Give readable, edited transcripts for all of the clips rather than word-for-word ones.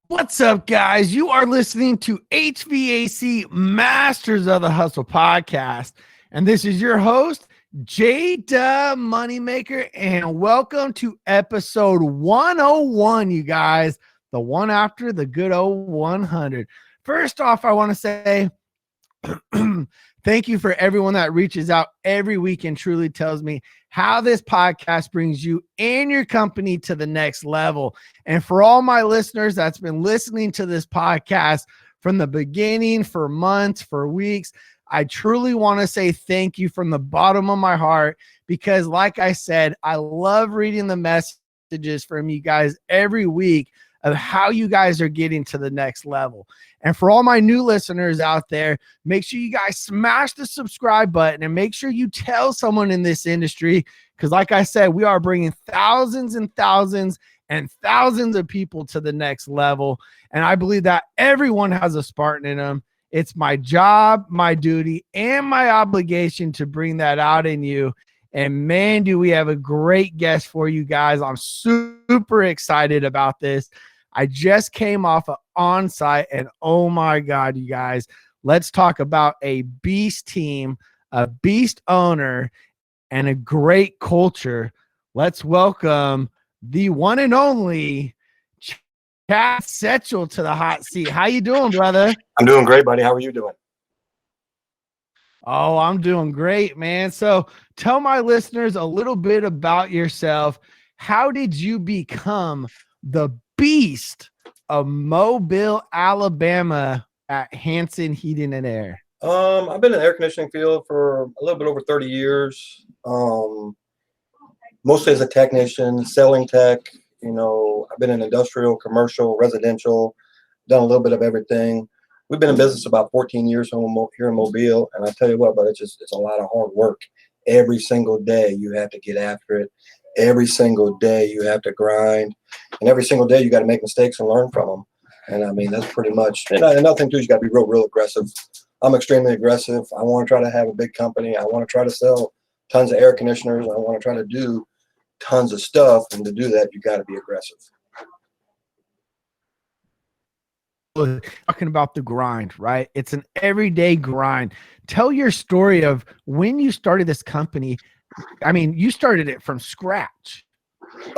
What's up, guys? You are listening to HVAC Masters of the Hustle podcast. And this is your host, J Dub Moneymaker. And welcome to episode 101, you guys. The one after the good old 100. First off, I want to say thank you for everyone that reaches out every week and truly tells me how this podcast brings you and your company to the next level. And for all my listeners that's been listening to this podcast from the beginning, for months, for weeks, I truly want to say thank you from the bottom of my heart, because like I said, I love reading the messages from you guys every week of how you guys are getting to the next level. And for all my new listeners out there, make sure you guys smash the subscribe button and make sure you tell someone in this industry, because like I said, we are bringing thousands and thousands and thousands of people to the next level. And I believe that everyone has a Spartan in them. It's my job, my duty, and my obligation to bring that out in you. And man, do we have a great guest for you guys. I'm super excited about this. I just came off of on-site, and oh my God, you guys, let's talk about a beast team, a beast owner, and a great culture. Let's welcome the one and only Chad Setchell to the hot seat. How you doing, brother? I'm doing great, buddy. How are you doing? Oh, I'm doing great, man. So tell my listeners a little bit about yourself. How did you become the beast of Mobile, Alabama at Hanson Heating and Air? I've been in the air conditioning field for a little bit over 30 years. Mostly as a technician, selling tech. I've been in industrial, commercial, residential, done a little bit of everything. We've been in business about 14 years here in Mobile, and I tell you what, but it's a lot of hard work. Every single day you have to get after it. Every single day you have to grind, and every single day you got to make mistakes and learn from them. And I mean, that's pretty much. And another thing too, you got to be real aggressive. I'm extremely aggressive. I want to try to have a big company. I want to try to sell tons of air conditioners. I want to try to do tons of stuff, and to do that, you got to be aggressive. Talking about the grind, right? It's an everyday grind. Tell your story of when you started this company. I mean, you started it from scratch.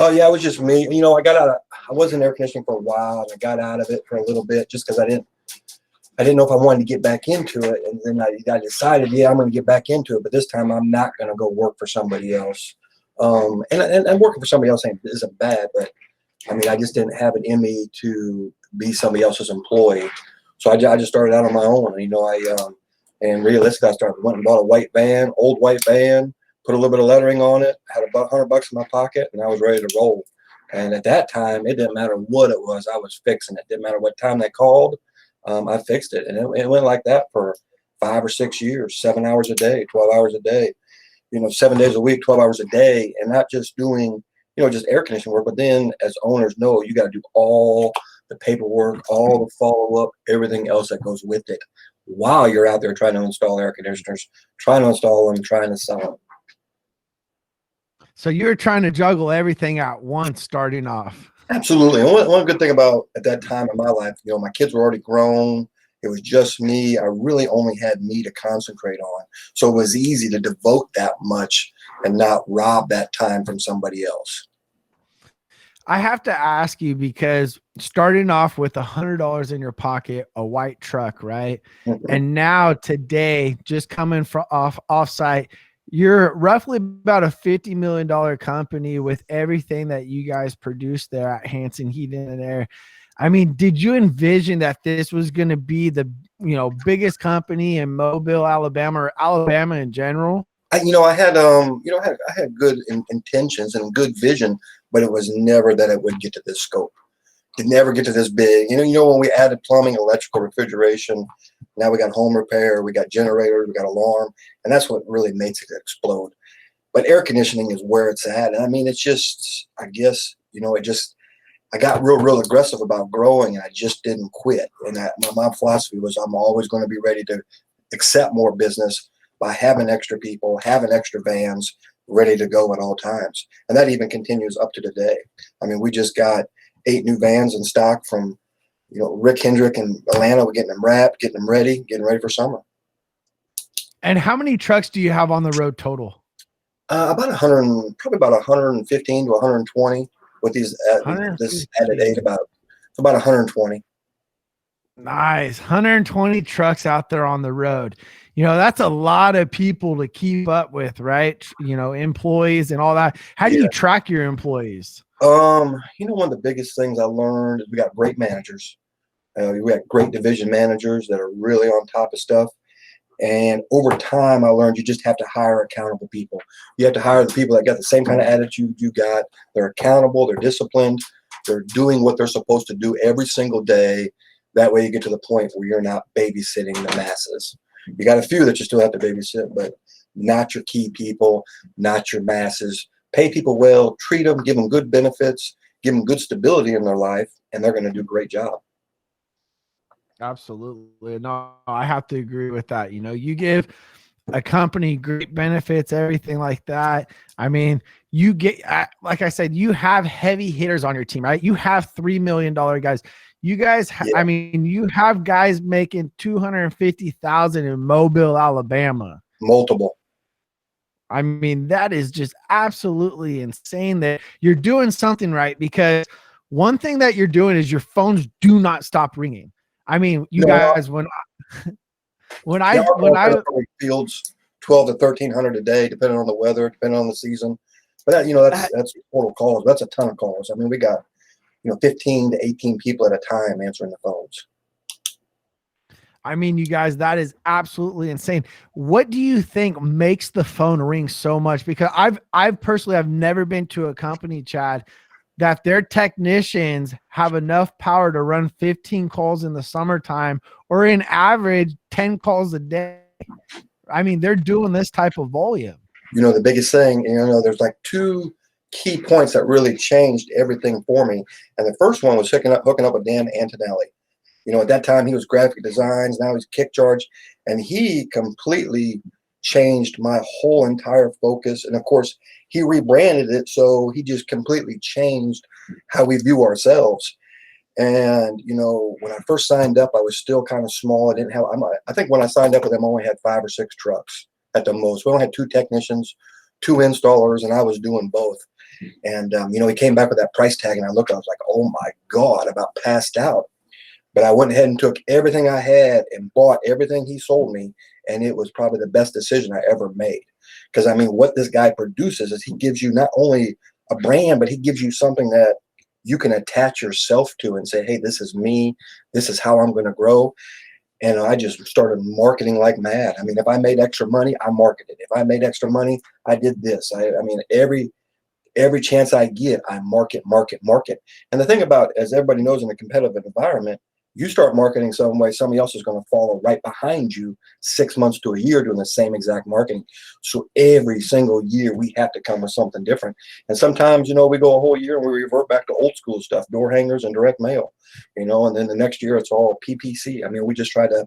Oh yeah, it was just me. I was in air conditioning for a while, and I got out of it for a little bit just because I didn't know if I wanted to get back into it. And then I decided, yeah, I'm going to get back into it, but this time I'm not going to go work for somebody else. And working for somebody else isn't bad, but I mean, I just didn't have it in me to be somebody else's employee. So I just started out on my own. And realistically, went and bought a old white van, put a little bit of lettering on it, had about $100 in my pocket, and I was ready to roll. And at that time, it didn't matter what it was, I was fixing it. Didn't matter what time they called, I fixed it. And it went like that for 5 or 6 years, 7 hours a day, 12 hours a day, 7 days a week, 12 hours a day, and not just doing, just air conditioning work. But then, as owners know, you got to do all the paperwork, all the follow-up, everything else that goes with it while you're out there trying to install air conditioners, trying to install them, trying to sell them. So you're trying to juggle everything at once starting off. Absolutely. And one good thing about at that time in my life, my kids were already grown. It was just me. I really only had me to concentrate on. So it was easy to devote that much and not rob that time from somebody else. I have to ask you, because starting off with $100 in your pocket, a white truck, right? Mm-hmm. And now today, just coming from off-site, you're roughly about a $50 million company with everything that you guys produce there at Hanson Heating and Air. I mean, did you envision that this was going to be the biggest company in Mobile, Alabama, or Alabama in general? I had good intentions and good vision, but it was never that it would get to this scope. It never get to this big. When we added plumbing, electrical, refrigeration, now we got home repair, we got generators, we got alarm, and that's what really makes it explode. But air conditioning is where it's at. And I mean, it's just, I guess, I got real aggressive about growing, and I just didn't quit. And my philosophy was I'm always going to be ready to accept more business by having extra people, having extra vans ready to go at all times. And that even continues up to today. I mean, we just got 8 new vans in stock from Rick Hendrick in Atlanta, we're getting them wrapped, getting ready for summer. And how many trucks do you have on the road total? About 100, probably about 115 to 120 with this added 8, about 120. Nice. 120 trucks out there on the road. That's a lot of people to keep up with, right? Employees and all that. How do you track your employees? One of the biggest things I learned is we got great managers. We got great division managers that are really on top of stuff. And over time, I learned you just have to hire accountable people. You have to hire the people that got the same kind of attitude you got. They're accountable. They're disciplined. They're doing what they're supposed to do every single day. That way you get to the point where you're not babysitting the masses. You got a few that you still have to babysit, but not your key people, not your masses. Pay people well, treat them, give them good benefits, give them good stability in their life, and they're going to do a great job. Absolutely. No, I have to agree with that. You give a company great benefits, everything like that. I mean, you get, like I said, you have heavy hitters on your team, right? You have $3 million guys. You guys, I mean, you have guys making $250,000 in Mobile, Alabama. Multiple. I mean, that is just absolutely insane that you're doing something right, because one thing that you're doing is your phones do not stop ringing. I mean, guys, when I fields 12 to 1,300 a day, depending on the weather, depending on the season. But that's total calls. That's a ton of calls. I mean, we got 15 to 18 people at a time answering the phones. I mean, you guys, that is absolutely insane. What do you think makes the phone ring so much? Because I've personally, I've never been to a company, Chad, that their technicians have enough power to run 15 calls in the summertime, or in average 10 calls a day. I mean, they're doing this type of volume. The biggest thing, there's like 2 key points that really changed everything for me. And the first one was hooking up with Dan Antonelli. At that time he was graphic designs, now he's Kick Charge, and he completely changed my whole entire focus. And of course, he rebranded it, so he just completely changed how we view ourselves. And when I first signed up, I was still kind of small. I think when I signed up with him, I only had 5 or 6 trucks at the most. We only had 2 technicians, 2 installers, and I was doing both. And he came back with that price tag, and I was like, oh my God, about passed out. But I went ahead and took everything I had and bought everything he sold me. And it was probably the best decision I ever made. Because, I mean, what this guy produces is he gives you not only a brand, but he gives you something that you can attach yourself to and say, hey, this is me. This is how I'm going to grow. And I just started marketing like mad. I mean, if I made extra money, I marketed. If I made extra money, I did this. I mean, every chance I get, I market. And the thing about, as everybody knows, in a competitive environment, you start marketing some way, somebody else is going to follow right behind you 6 months to a year doing the same exact marketing. So every single year we have to come with something different. And sometimes, we go a whole year and we revert back to old school stuff, door hangers and direct mail, and then the next year it's all PPC. I mean, we just try to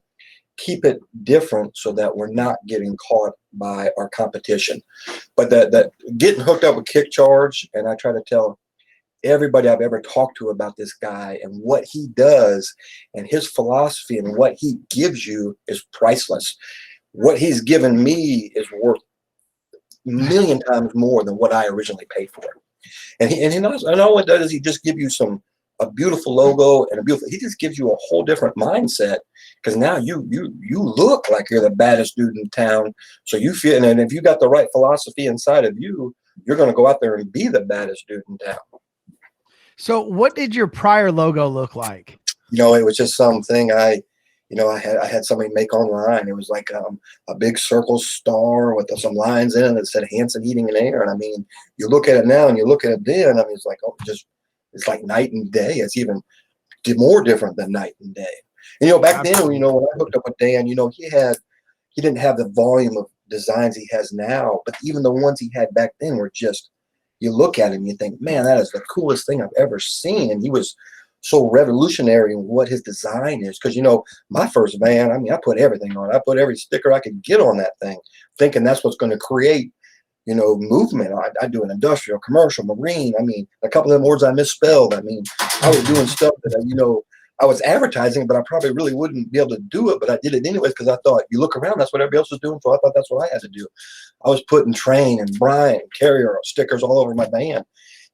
keep it different so that we're not getting caught by our competition. But that getting hooked up with Kick Charge, and I try to tell everybody I've ever talked to about this guy and what he does and his philosophy and what he gives you is priceless. What he's given me is worth a million times more than what I originally paid for it. And he knows, and all it does is he just give you a beautiful logo and he just gives you a whole different mindset, because now you look like you're the baddest dude in town. So you feel, and if you got the right philosophy inside of you, you're going to go out there and be the baddest dude in town. So what did your prior logo look like? It was just something I had somebody make online. It was like a big circle star with some lines in it that said Hanson Heating and Air. And I mean, you look at it now and you look at it then, I mean, it's like, it's like night and day. It's even more different than night and day. And, back then, when I hooked up with Dan, he didn't have the volume of designs he has now, but even the ones he had back then were just, you look at him, you think, man, that is the coolest thing I've ever seen. And he was so revolutionary in what his design is. Because, my first van, I mean, I put everything on it. I put every sticker I could get on that thing, thinking that's what's going to create, movement. I do an industrial, commercial, marine. I mean, a couple of them words I misspelled. I mean, I was doing stuff that, I was advertising, but I probably really wouldn't be able to do it. But I did it anyways because I thought, you look around, that's what everybody else was doing. So I thought that's what I had to do. I was putting Train and Brian Carrier stickers all over my van.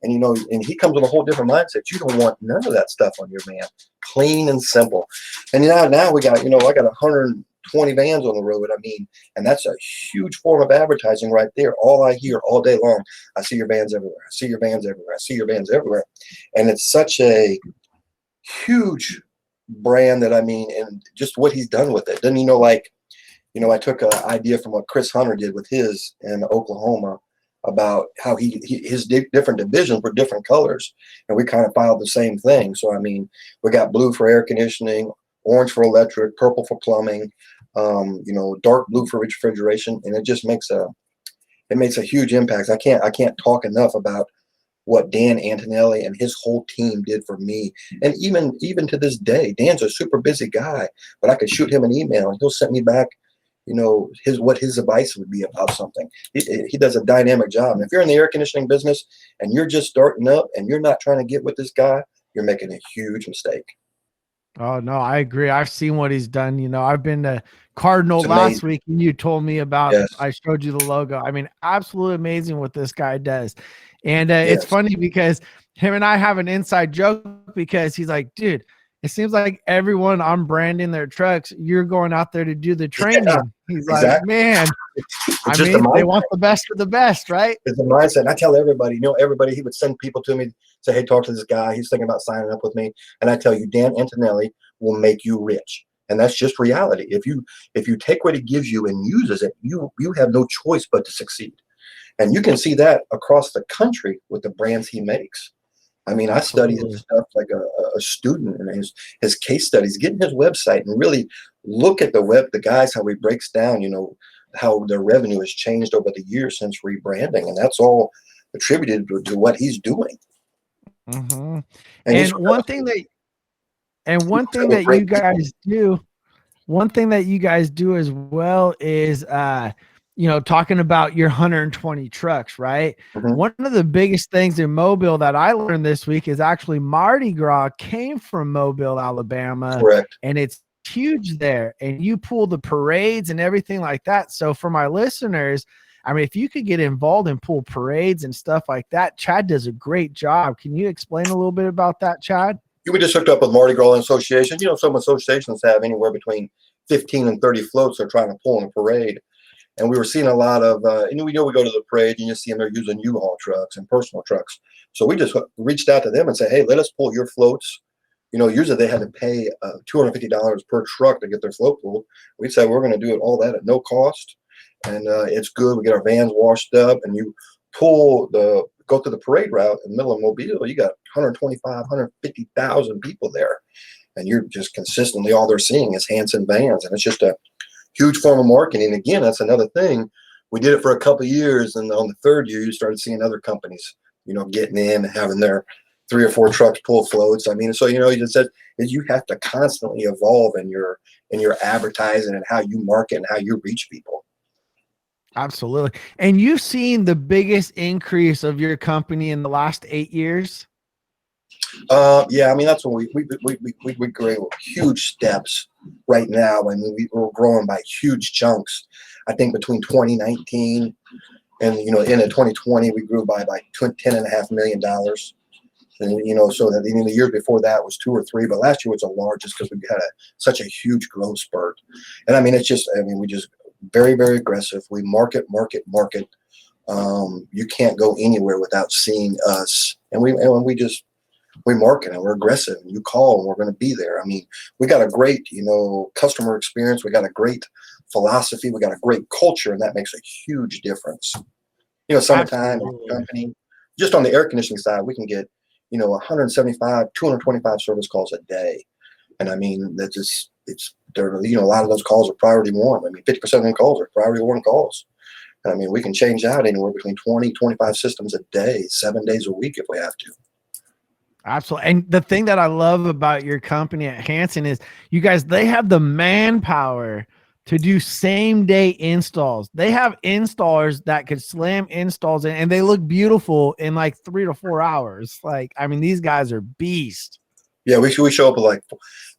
And, you know, and he comes with a whole different mindset. You don't want none of that stuff on your van. Clean and simple. And now we got, you know, I got 120 vans on the road. I mean, and that's a huge form of advertising right there. All I hear all day long, I see your vans everywhere. I see your vans everywhere. I see your vans everywhere. And it's such a huge brand that, I mean, and just what he's done with it. Then, you know, like, you know, I took an idea from what Chris Hunter did with his in Oklahoma about how his different divisions were different colors, and we kind of filed the same thing. So I mean, we got blue for air conditioning, orange for electric, purple for plumbing, you know, dark blue for refrigeration, and it just makes a huge impact. I can't talk enough about what Dan Antonelli and his whole team did for me. And even to this day, Dan's a super busy guy, but I could shoot him an email and he'll send me back, you know, what his advice would be about something. He does a dynamic job. And if you're in the air conditioning business and you're just starting up and you're not trying to get with this guy, you're making a huge mistake. Oh no, I agree. I've seen what he's done. You know, I've been to Cardinal last week and you told me about, yes. I showed you the logo. I mean, absolutely amazing what this guy does. And yes. It's funny because him and I have an inside joke because he's like, dude, it seems like everyone I'm branding their trucks, you're going out there to do the training. Yeah, he's exactly. Like, man, I mean, they want the best of the best, right? It's a mindset. And I tell everybody, you know, he would send people to me, say, hey, talk to this guy. He's thinking about signing up with me. And I tell you, Dan Antonelli will make you rich. And that's just reality. If you take what he gives you and uses it, you have no choice but to succeed. And you can see that across the country with the brands he makes. I mean, I study his stuff like a student, and his case studies, get in his website and really look at the guys, how he breaks down, you know, how their revenue has changed over the years since rebranding. And that's all attributed to what he's doing. Mm-hmm. And one thing that you guys do as well is, you know, talking about your 120 trucks, right? Mm-hmm. One of the biggest things in Mobile that I learned this week is actually Mardi Gras came from Mobile, Alabama. Correct. And it's huge there. And you pull the parades and everything like that. So for my listeners, I mean, if you could get involved and pull parades and stuff like that, Chad does a great job. Can you explain a little bit about that, Chad? We just hooked up with Mardi Gras Association. You know, some associations have anywhere between 15 and 30 floats they're trying to pull in a parade. And we were seeing a lot of, we go to the parade and you see them, they're using U-Haul trucks and personal trucks. So we just reached out to them and said, hey, let us pull your floats. You know, usually they had to pay $250 per truck to get their float pulled. We said, we're going to do it all that at no cost. And it's good. We get our vans washed up and you go through the parade route in the middle of Mobile. You got 150,000 people there. And you're just consistently, all they're seeing is Hanson vans. And it's just a huge form of marketing. Again, that's another thing. We did it for a couple of years, and on the third year, you started seeing other companies, you know, getting in and having their 3 or 4 trucks pull floats. I mean, so you know, he just said you have to constantly evolve in your advertising and how you market and how you reach people. Absolutely. And you've seen the biggest increase of your company in the last 8 years. Yeah, I mean, that's when we grow huge steps right now. I mean, we're growing by huge chunks. I think between 2019 and, you know, in 2020, we grew by like $10.5 million. And, you know, so that the year before that was 2 or 3, but last year was the largest because we had such a huge growth spurt. And I mean, we just very, very aggressive. We market. You can't go anywhere without seeing us. And we market and we're aggressive, and you call and we're going to be there. I mean, we got a great, you know, customer experience. We got a great philosophy. We got a great culture, and that makes a huge difference. You know, summertime company, just on the air conditioning side, we can get, you know, 175, 225 service calls a day. And I mean, that's just, you know, a lot of those calls are priority one. I mean, 50% of them calls are priority one calls. And I mean, we can change out anywhere between 20, 25 systems a day, 7 days a week if we have to. Absolutely. And the thing that I love about your company at Hanson is you guys, they have the manpower to do same day installs. They have installers that could slam installs in, and they look beautiful in like 3 to 4 hours. Like, I mean, these guys are beasts. Yeah, we show up with like,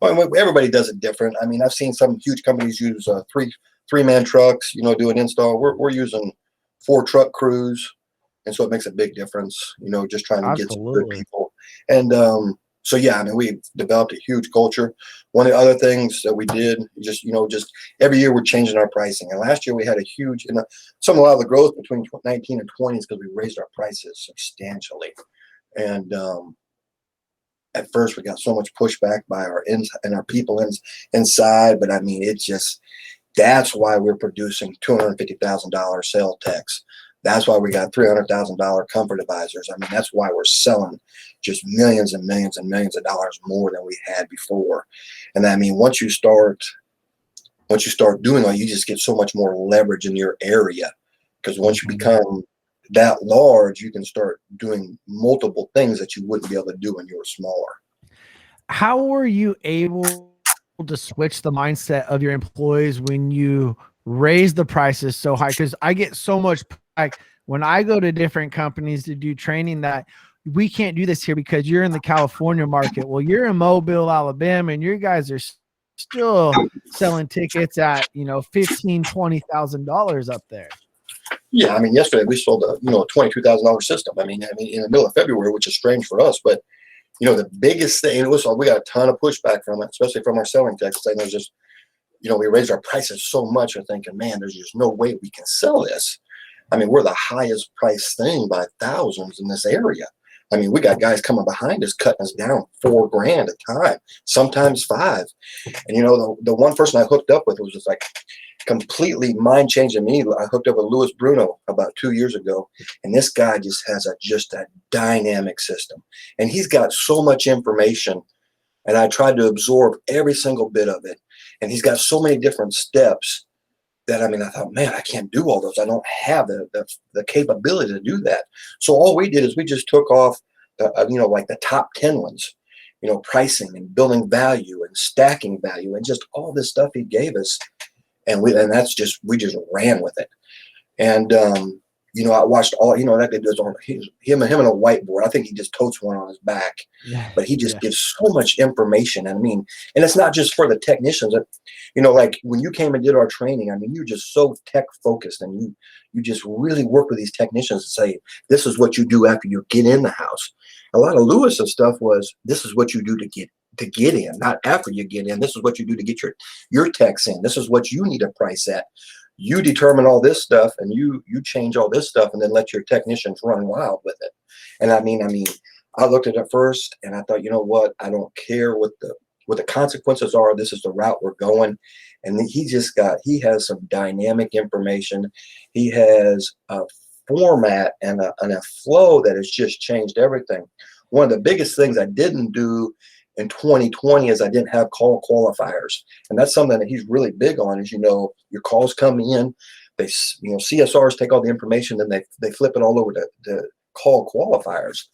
well, everybody does it different. I mean, I've seen some huge companies use three-man trucks, do an install. We're using 4 truck crews, and so it makes a big difference. Just trying to get some good Absolutely. people. And so yeah, I mean, we've developed a huge culture. One of the other things that we did, just every year we're changing our pricing. And last year we had a huge, and a lot of the growth between 19 and 20 is because we raised our prices substantially. And at first we got so much pushback by our and our people inside, but I mean, that's why we're producing $250,000 sales techs. That's why we got $300,000 comfort advisors. I mean, that's why we're selling just millions and millions and millions of dollars more than we had before. And I mean, once you start doing all, you just get so much more leverage in your area, because once you become that large, you can start doing multiple things that you wouldn't be able to do when you were smaller. How were you able to switch the mindset of your employees when you raise the prices so high? Because I get so much, like, when I go to different companies to do training, that we can't do this here because you're in the California market. Well, you're in Mobile, Alabama, and your guys are still selling tickets at $15,000-$20,000 up there. Yeah, I mean, yesterday we sold a $22,000 system. I mean, in the middle of February, which is strange for us, but the biggest thing, we got a ton of pushback from it, especially from our selling techs, saying there's just, we raised our prices so much. We're thinking, man, there's just no way we can sell this. I mean, we're the highest price thing by thousands in this area. I mean, we got guys coming behind us, cutting us down $4,000 a time, sometimes 5. And the one person I hooked up with was just like completely mind changing me. I hooked up with Louis Bruno about 2 years ago, and this guy just has a dynamic system, and he's got so much information, and I tried to absorb every single bit of it, and he's got so many different steps that, I mean, I thought, man, I can't do all those. I don't have the capability to do that. So all we did is we just took off like the top 10 ones, pricing and building value and stacking value and just all this stuff he gave us. And we just ran with it. And I watched all, that kid does on him and a whiteboard. I think he just totes one on his back, but he just gives so much information. I mean, and it's not just for the technicians. Like when you came and did our training, I mean, you're just so tech focused, and you just really work with these technicians to say, this is what you do after you get in the house. A lot of Lewis's stuff was, this is what you do to get in, not after you get in. This is what you do to get your techs in. This is what you need to price at. You determine all this stuff, and you change all this stuff, and then let your technicians run wild with it. And I mean, I looked at it first, and I thought, you know what? I don't care what the consequences are. This is the route we're going. And he has some dynamic information. He has a format and a flow that has just changed everything. One of the biggest things I didn't do in 2020 is I didn't have call qualifiers. And that's something that he's really big on, is, your calls come in, they, CSRs take all the information, then they flip it all over to call qualifiers.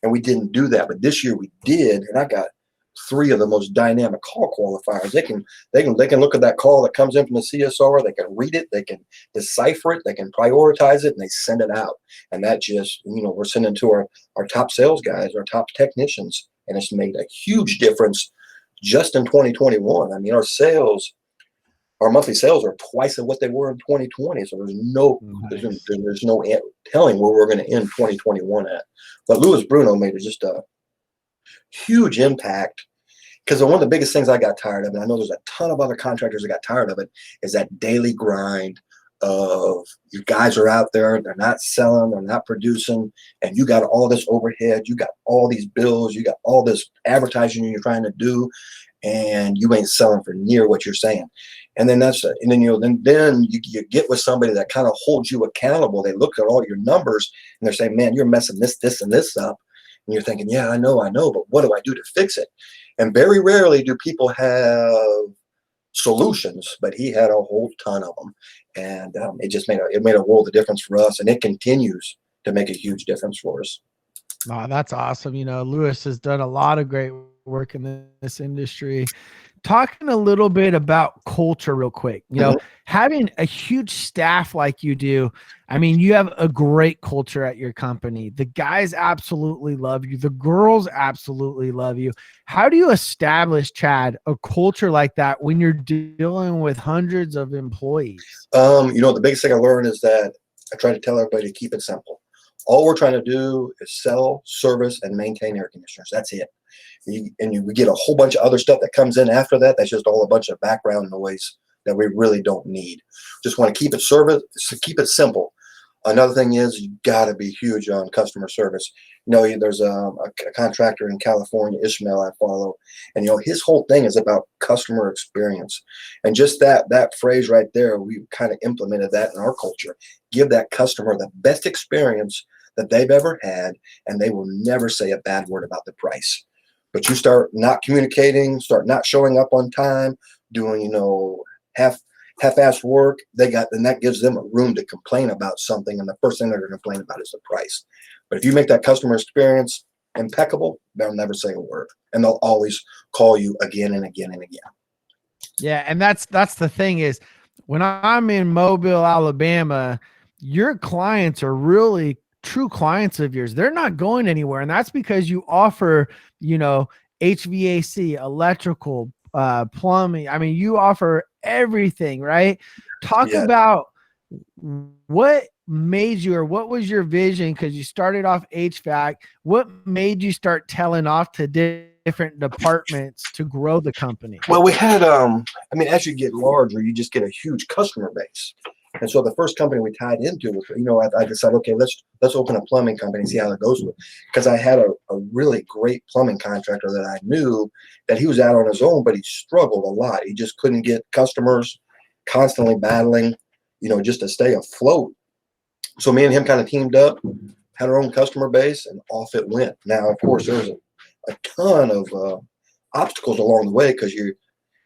And we didn't do that, but this year we did. And I got 3 of the most dynamic call qualifiers. They can look at that call that comes in from the CSR, they can read it, they can decipher it, they can prioritize it, and they send it out. And that just, we're sending to our top sales guys, our top technicians. And it's made a huge difference just in 2021. I mean, our monthly sales are twice of what they were in 2020. So there's no telling where we're going to end 2021 at. But Louis Bruno made just a huge impact, because one of the biggest things I got tired of, and I know there's a ton of other contractors that got tired of it, is that daily grind of, you guys are out there, they're not selling, they're not producing, and you got all this overhead, you got all these bills, you got all this advertising you're trying to do, and you ain't selling for near what you're saying. And then then you get with somebody that kind of holds you accountable. They look at all your numbers and they're saying, man, you're messing this and this up. And you're thinking, yeah, I know, but what do I do to fix it? And very rarely do people have solutions, but he had a whole ton of them. And it made a world of difference for us, and it continues to make a huge difference for us. Oh, that's awesome. Lewis has done a lot of great work in this industry. Talking a little bit about culture real quick. Having a huge staff like you do, I mean, you have a great culture at your company. The guys absolutely love you. The girls absolutely love you. How do you establish, Chad, a culture like that when you're dealing with hundreds of employees? The biggest thing I learned is that I try to tell everybody to keep it simple. All we're trying to do is sell, service, and maintain air conditioners. That's it. We get a whole bunch of other stuff that comes in after that. That's just all a bunch of background noise that we really don't need. Just want to keep it simple. Another thing is you got to be huge on customer service. There's a contractor in California, Ishmael, I follow, and his whole thing is about customer experience. And just that phrase right there, we kind of implemented that in our culture. Give that customer the best experience that they've ever had, and they will never say a bad word about the price. But you start not communicating, start not showing up on time, doing, half-assed work, then that gives them a room to complain about something, and the first thing they're going to complain about is the price. But if you make that customer experience impeccable, they'll never say a word, and they'll always call you again and again and again. Yeah, and that's the thing is, when I'm in Mobile, Alabama, your clients are really true clients of yours. They're not going anywhere, and that's because you offer, HVAC, electrical, plumbing. I mean, you offer everything, right? Talk about what made you, or what was your vision? Because you started off HVAC. What made you start telling off to different departments to grow the company? Well, we had, as you get larger, you just get a huge customer base. And so the first company we tied into was, I decided, okay, let's open a plumbing company and see how that goes with it. Because I had a really great plumbing contractor that I knew that he was out on his own, but he struggled a lot. He just couldn't get customers, constantly battling, just to stay afloat. So me and him kind of teamed up, had our own customer base, and off it went. Now, of course, there's a ton of obstacles along the way, because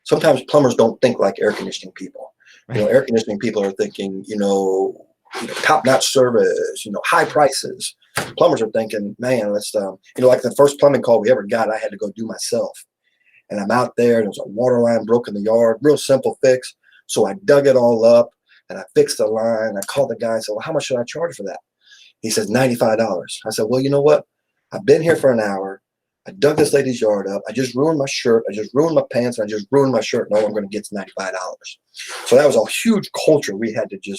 sometimes plumbers don't think like air conditioning people. Air conditioning people are thinking, top-notch service, high prices. Plumbers are thinking, man, let's, like the first plumbing call we ever got, I had to go do myself. And I'm out there, and there's a water line broke in the yard, real simple fix. So I dug it all up, and I fixed the line. I called the guy and said, well, how much should I charge for that? He says, $95. I said, well, you know what? I've been here for an hour. I dug this lady's yard up. I just ruined my shirt. I just ruined my pants. I just ruined my shirt. And all I'm going to get is $95. So that was a huge culture. We had to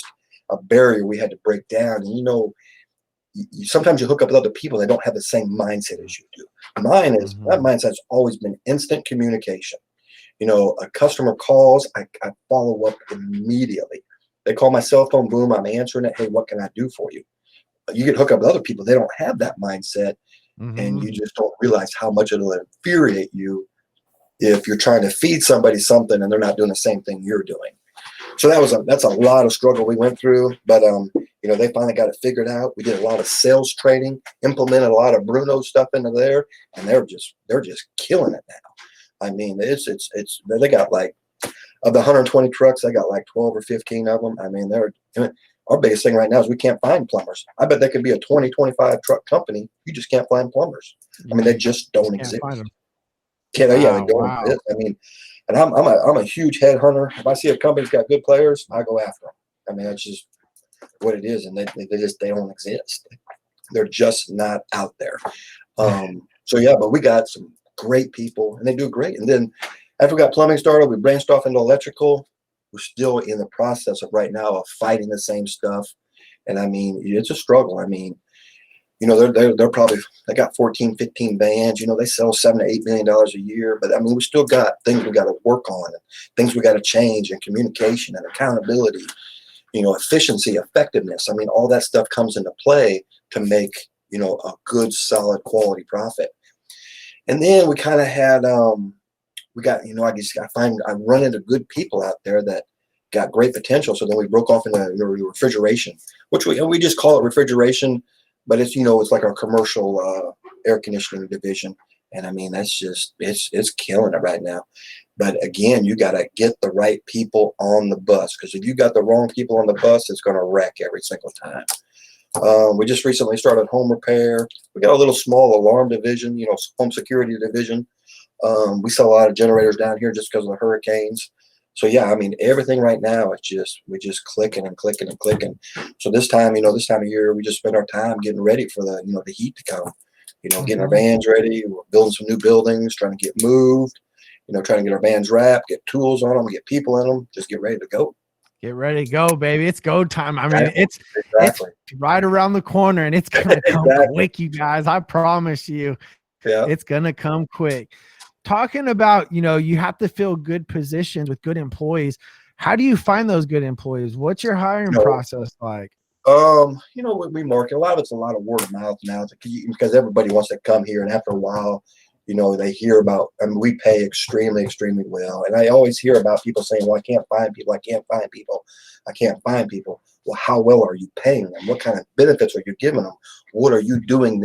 a barrier we had to break down. And, sometimes you hook up with other people that don't have the same mindset as you do. My mindset's always been instant communication. A customer calls, I follow up immediately. They call my cell phone, boom, I'm answering it. Hey, what can I do for you? You get hooked up with other people. They don't have that mindset. And you just don't realize how much it'll infuriate you if you're trying to feed somebody something and they're not doing the same thing you're doing. So that's a lot of struggle we went through, but they finally got it figured out. We did a lot of sales training, implemented a lot of Bruno stuff into there, and they're just killing it now. I mean, they got like, of the 120 trucks, they got like 12 or 15 of them. I mean, our biggest thing right now is we can't find plumbers. I bet there could be a 20, 25 truck company. You just can't find plumbers. I mean, they just don't exist. They don't exist. I mean, and I'm a huge headhunter. If I see a company's got good players, I go after them. I mean, that's just what it is, and they don't exist. They're just not out there. But we got some great people, and they do great. And then after we got plumbing started, we branched off into electrical. We're still in the process of right now of fighting the same stuff. And I mean, it's a struggle. I mean, they're probably, they got 14, 15 vans, they sell $7 to $8 million a year. But I mean, we still got things we got to work on, and things we got to change, and communication and accountability, efficiency, effectiveness. I mean, all that stuff comes into play to make, a good, solid quality profit. And then we kind of had, I run into good people out there that got great potential. So then we broke off into refrigeration, which we just call it refrigeration, but it's, it's like our commercial air conditioning division. And I mean, that's just, it's killing it right now. But again, you got to get the right people on the bus, because if you got the wrong people on the bus, it's going to wreck every single time. We just recently started home repair. We got a little small alarm division, home security division. We sell a lot of generators down here just because of the hurricanes. So yeah, I mean, everything right now, we're just clicking and clicking and clicking. So this time of year, we just spend our time getting ready for the heat to come, getting our vans ready. We're building some new buildings, trying to get moved, trying to get our vans wrapped, get tools on them, get people in them, just get ready to go. Get ready to go, baby. It's go time. I mean, Exactly. it's right around the corner, and it's going to come Exactly. quick, you guys. I promise you. Yeah. It's going to come quick. Talking about, you have to fill good positions with good employees. How do you find those good employees? What's your hiring process like? We market. A lot of it's a lot of word of mouth now because everybody wants to come here, and after a while, they hear about. I mean, we pay extremely, extremely well, and I always hear about people saying, "Well, I can't find people. I can't find people. I can't find people." Well, how well are you paying them? What kind of benefits are you giving them? What are you doing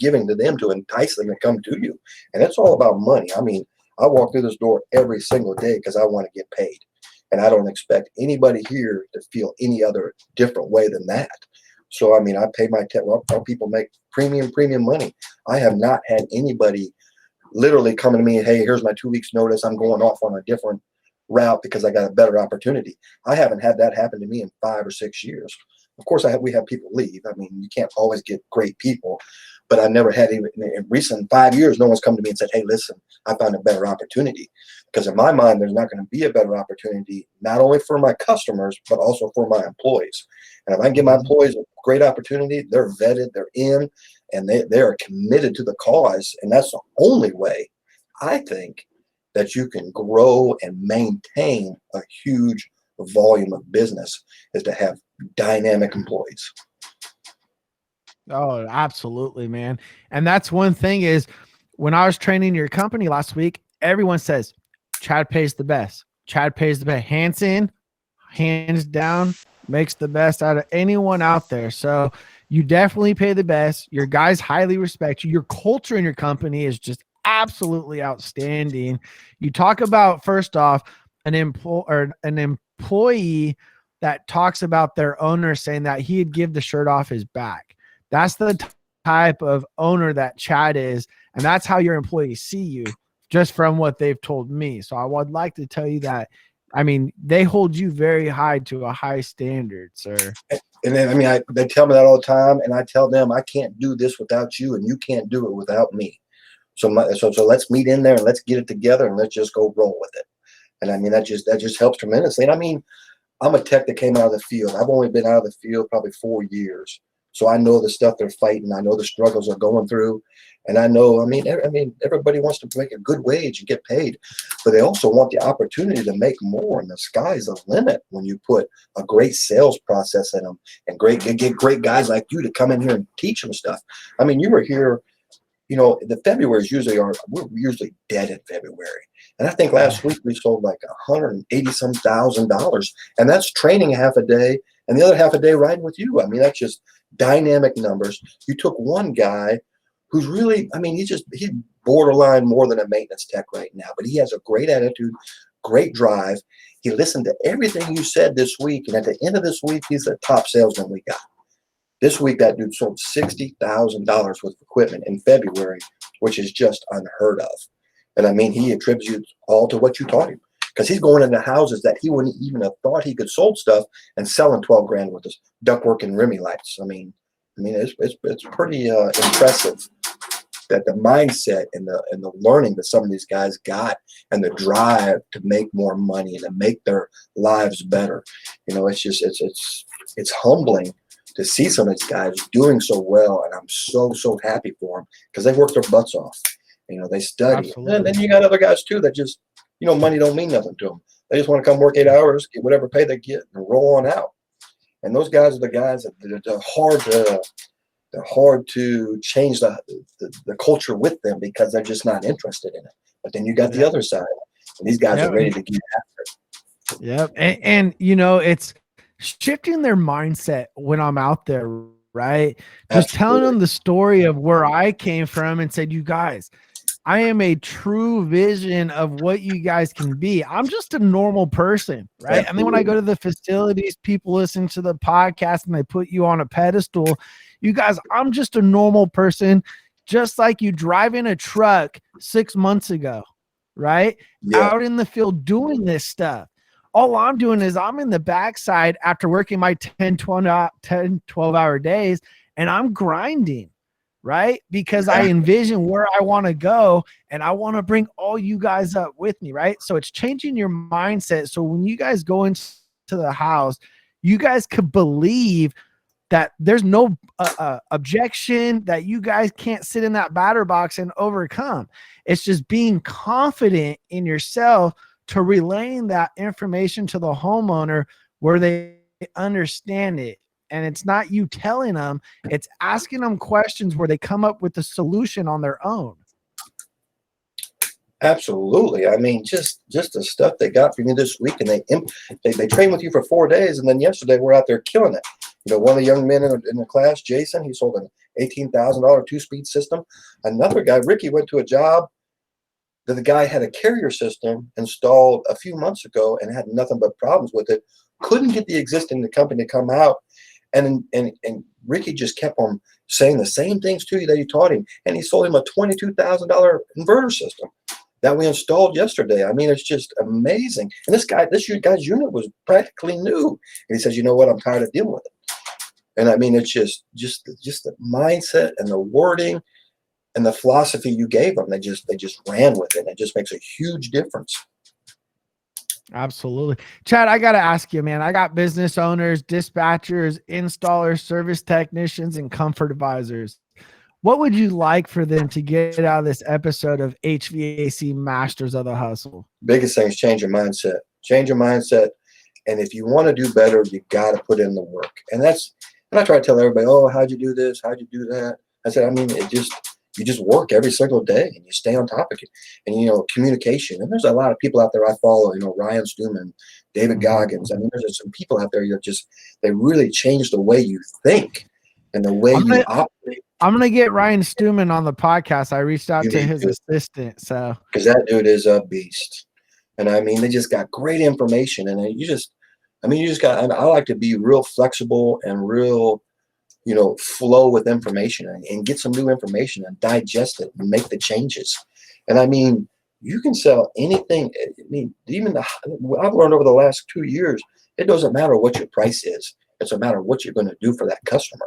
giving to them to entice them to come to you? And it's all about money. I mean, I walk through this door every single day because I want to get paid. And I don't expect anybody here to feel any other different way than that. So, I mean, I pay our people make premium money. I have not had anybody literally coming to me, "Hey, here's my 2 weeks notice. I'm going off on a different route because I got a better opportunity." I haven't had that happen to me in 5 or 6 years. Of course, we have people leave. I mean, you can't always get great people, but I never had even in recent 5 years, no one's come to me and said, "Hey, listen, I found a better opportunity." Because in my mind, there's not going to be a better opportunity, not only for my customers, but also for my employees. And if I can give my employees a great opportunity, they're vetted, they're in, and they are committed to the cause. And that's the only way, I think, that you can grow and maintain a huge volume of business is to have dynamic employees. Oh, absolutely, man. And that's one thing is when I was training your company last week, everyone says Chad pays the best. Chad pays the best. Hands down, makes the best out of anyone out there. So you definitely pay the best. Your guys highly respect you. Your culture in your company is just absolutely outstanding. You talk about, first off, an employee that talks about their owner saying that he'd give the shirt off his back. That's the type of owner that Chad is, and that's how your employees see you, just from what they've told me. So I would like to tell you that, I mean, they hold you very high to a high standard, sir. And then, I mean, they tell me that all the time, and I tell them I can't do this without you, and you can't do it without me. So let's meet in there and let's get it together and let's just go roll with it. And I mean, that just helps tremendously. And I mean, I'm a tech that came out of the field. I've only been out of the field probably 4 years. So I know the stuff they're fighting. I know the struggles they're going through. And I know, I mean, everybody wants to make a good wage and get paid, but they also want the opportunity to make more. And the sky's the limit when you put a great sales process in them and get great guys like you to come in here and teach them stuff. I mean, you were here, the February we're usually dead in February. And I think last week we sold like $180,000, and that's training half a day and the other half a day riding with you. I mean, that's just dynamic numbers. You took one guy who's really, I mean, he's borderline more than a maintenance tech right now, but he has a great attitude, great drive. He listened to everything you said this week, and at the end of this week, he's the top salesman we got. This week, that dude sold $60,000 worth of equipment in February, which is just unheard of. And I mean, he attributes all to what you taught him, because he's going into houses that he wouldn't even have thought he could sold stuff and selling 12 grand worth of ductwork and Remy lights. I mean, it's pretty impressive that the mindset and the learning that some of these guys got and the drive to make more money and to make their lives better. It's humbling to see some of these guys doing so well, and I'm so happy for them because they work their butts off. They study. Absolutely. And then you got other guys too that just, money don't mean nothing to them. They just want to come work 8 hours, get whatever pay they get, and roll on out. And those guys are the guys that they're hard to change the culture with them because they're just not interested in it. But then you got the other side, and these guys are ready to get after it. Yep. And it's shifting their mindset when I'm out there, right? Just telling them the story of where I came from and said, you guys, I am a true vision of what you guys can be. I'm just a normal person, right? Absolutely. And then when I go to the facilities, people listen to the podcast and they put you on a pedestal. You guys, I'm just a normal person. just like you driving a truck 6 months ago, right? Yeah. Out in the field doing this stuff. All I'm doing is I'm in the backside after working my 12 hour days, and I'm grinding, right? Because I envision where I want to go, and I want to bring all you guys up with me, right? So it's changing your mindset. So when you guys go into the house, you guys could believe that there's no objection, that you guys can't sit in that batter box and overcome. It's just being confident in yourself to relaying that information to the homeowner where they understand it. And it's not you telling them, it's asking them questions where they come up with the solution on their own. Absolutely. I mean, just the stuff they got for you this week, and they train with you for 4 days, and then yesterday we're out there killing it. You know, one of the young men in the class, Jason, he sold an $18,000 two-speed system. Another guy, Ricky, went to a job that the guy had a carrier system installed a few months ago and had nothing but problems with it. Couldn't get the existing company to come out, and Ricky just kept on saying the same things to you that he taught him, and he sold him a $22,000 inverter system that we installed yesterday. I mean, it's just amazing. And this guy's unit was practically new. And he says, you know what? I'm tired of dealing with it. And I mean, it's just the mindset and the wording and the philosophy you gave them. They just ran with it. It just makes a huge difference. Absolutely. Chad, I got to ask you, man, I got business owners, dispatchers, installers, service technicians, and comfort advisors. What would you like for them to get out of this episode of HVAC Masters of the Hustle? Biggest thing is change your mindset. Change your mindset. And if you want to do better, you got to put in the work. And I try to tell everybody, oh, how'd you do this? How'd you do that? I said, I mean, you just work every single day and you stay on top of it. And, you know, communication. And there's a lot of people out there I follow, you know, Ryan Stuman, David Goggins. I mean, there's some people out there they really change the way you think and the way you operate. I'm going to get Ryan Stuman on the podcast. I reached out to his assistant. So, because that dude is a beast. And I mean, they just got great information. And I like to be real flexible and real, you know, flow with information and get some new information and digest it and make the changes. And I mean, you can sell anything. I mean, I've learned over the last 2 years, it doesn't matter what your price is. It's a matter of what you're going to do for that customer.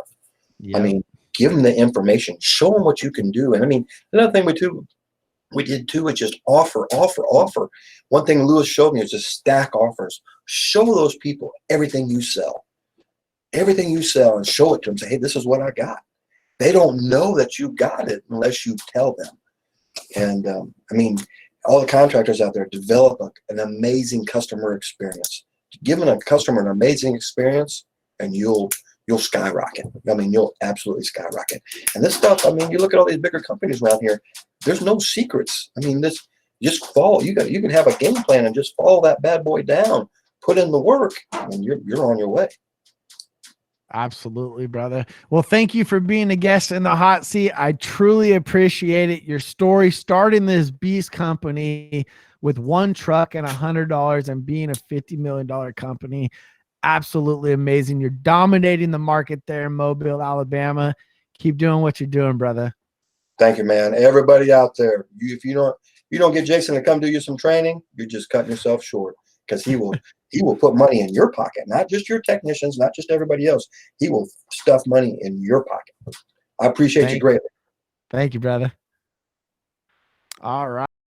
Yep. I mean, give them the information, show them what you can do. And I mean, another thing we did too is just offer. One thing Lewis showed me is just stack offers. Show those people everything you sell, and show it to them. Say, hey, this is what I got. They don't know that you got it unless you tell them. And I mean, all the contractors out there, develop an amazing customer experience. Giving a customer an amazing experience, and you'll skyrocket. I mean, you'll absolutely skyrocket. And this stuff, I mean, you look at all these bigger companies around here, there's no secrets. I mean, this just follow. You can have a game plan and just follow that bad boy down, put in the work, and you're on your way. Absolutely, brother. Well, thank you for being a guest in the hot seat. I truly appreciate it. Your story starting this beast company with one truck and $100 and being a $50 million company. Absolutely amazing. You're dominating the market there in Mobile, Alabama. Keep doing what you're doing, brother. Thank you, man. Everybody out there, if you don't get Jason to come do you some training, you're just cutting yourself short, because he will put money in your pocket, not just your technicians, not just everybody else. He will stuff money in your pocket. I appreciate you greatly. Thank you, brother. All right.